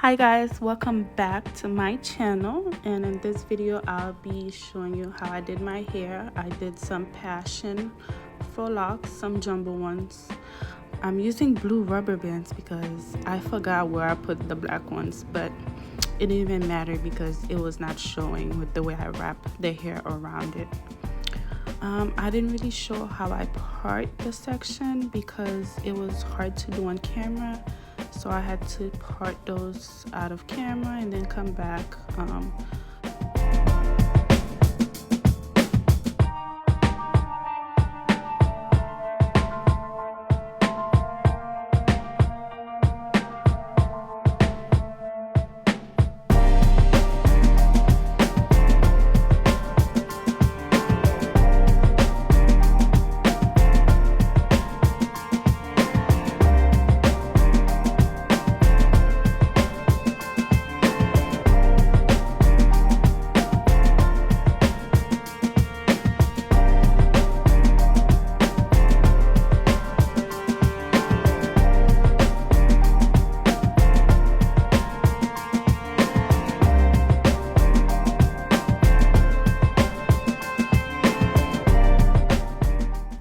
Hi guys, welcome back to my channel, and in this video I'll be showing you how I did my hair. I did some passion faux locks, some jumbo ones. I'm using blue rubber bands because I forgot where I put the black ones, but it didn't even matter because it was not showing with the way I wrapped the hair around it. I didn't really show how I part the section because it was hard to do on camera, so I had to part those out of camera and then come back.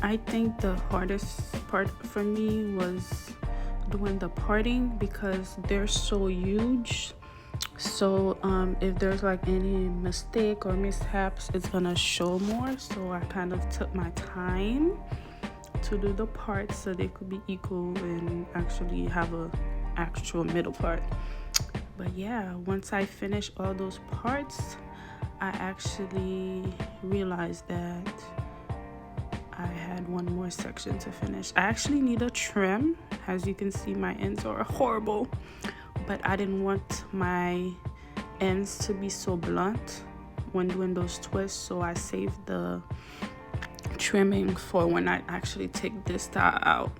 I think the hardest part for me was doing the parting because they're so huge. So if there's like any mistake or mishaps, it's gonna show more. So I kind of took my time to do the parts so they could be equal and actually have a actual middle part. But yeah, once I finished all those parts, I actually realized that I had one more section to finish. I actually need a trim. As you can see, my ends are horrible, but I didn't want my ends to be so blunt when doing those twists, so I saved the trimming for when I actually take this style out.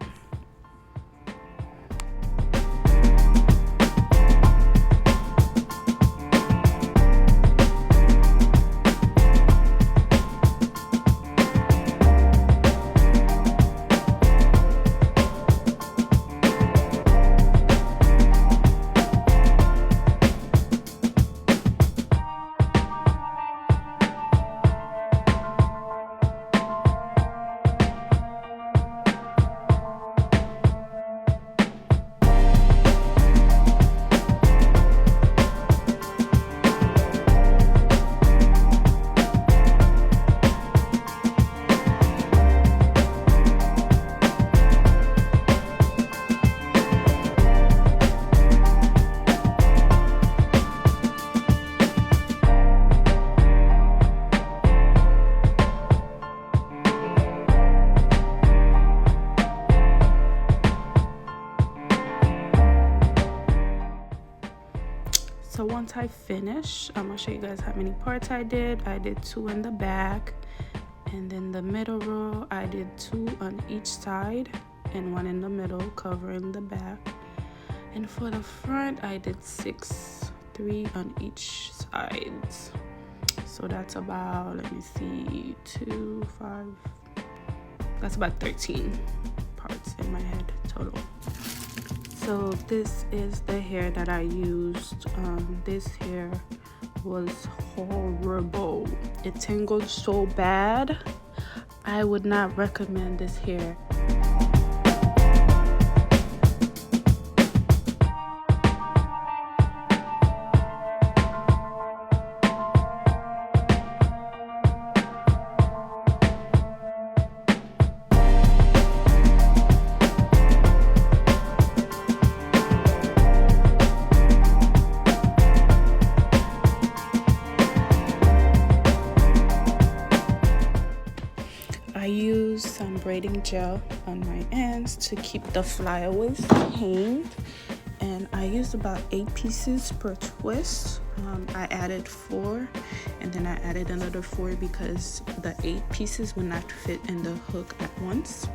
So once I finish, I'm gonna show you guys how many parts I did. I did 2 in the back, and then the middle row I did 2 on each side and 1 in the middle covering the back. And for the front I did 6, 3 on each side. So that's about, let me see, 2, 5, that's about 13 parts in my head total. So this is the hair that I used. This hair was horrible. It tangled so bad. I would not recommend this hair. I used some braiding gel on my ends to keep the flyaways hanged, and I used about 8 pieces per twist. I added 4, and then I added another 4 because the 8 pieces would not fit in the hook at once.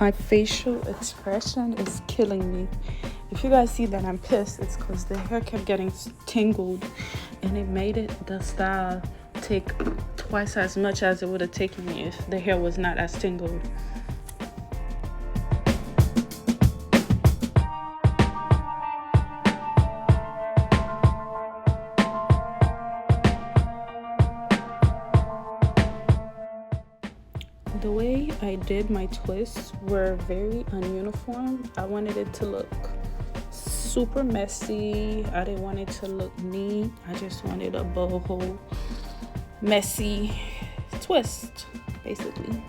My facial expression is killing me. If you guys see that I'm pissed, it's because the hair kept getting tangled, and it made the style take twice as much as it would have taken me if the hair was not as tangled. The way I did my twists were very ununiform. I wanted it to look super messy. I didn't want it to look neat. I just wanted a boho, messy twist, basically.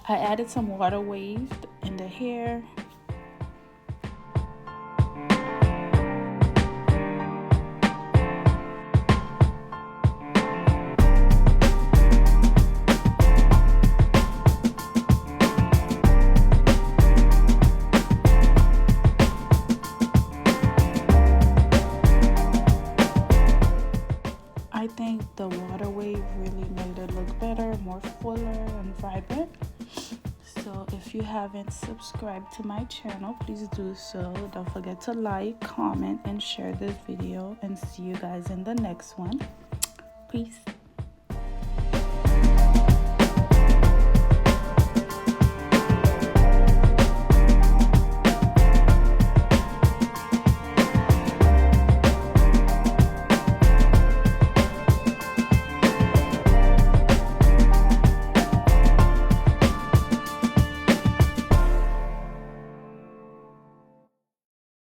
I added some water waved in the hair. I think the water wave really made it look better, more fuller and vibrant. So if you haven't subscribed to my channel, please do so. Don't forget to like, comment, and share this video, and see you guys in the next one. Peace.